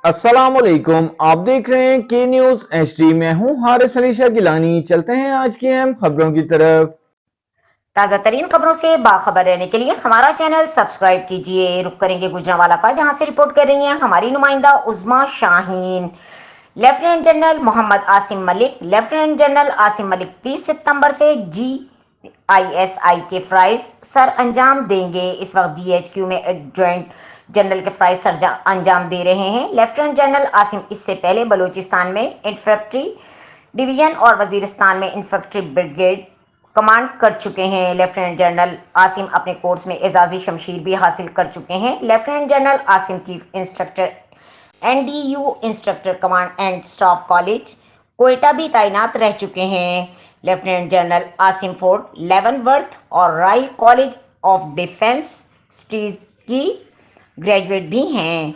अस्सलामुअलैकुम, आप देख रहे हैं के न्यूज एचडी। मैं हूं हारिस अली शाह गिलानी। चलते हैं आज की अहम खबरों की तरफ। ताज़ा तरीन खबरों से बाखबर रहने के लिए हमारा चैनल सब्सक्राइब कीजिए। रुक करेंगे गुजरांवाला का, जहां से रिपोर्ट कर रही हैं हमारी नुमाइंदा Uzma Shaheen. Lieutenant general Mohammad Asim Malik lieutenant general Asim Malik 30 सितंबर से GISI के फ्राइज सर अंजाम देंगे। इस वक्त GHQ में एडजॉइंट जनरल के फ्राइज सर अंजाम दे रहे हैं। लेफ्टिनेंट जनरल आसिम इससे पहले बलूचिस्तान में इन्फेंट्री डिवीजन और वजीरिस्तान में इन्फेंट्री ब्रिगेड कमांड कर चुके हैं। लेफ्टिनेंट जनरल आसिम अपने कोर्स में एजाजी शमशीर भी हासिल कर चुके हैं। Lieutenant general Asim chief instructor NDU instructor command and staff college Quetta भी तैनात रह चुके हैं। लेफ्टिनेंट जनरल आसिम फोर्ट लेवनवर्थ और राय कॉलेज ऑफ डिफेंस स्टडीज की ग्रेजुएट भी हैं।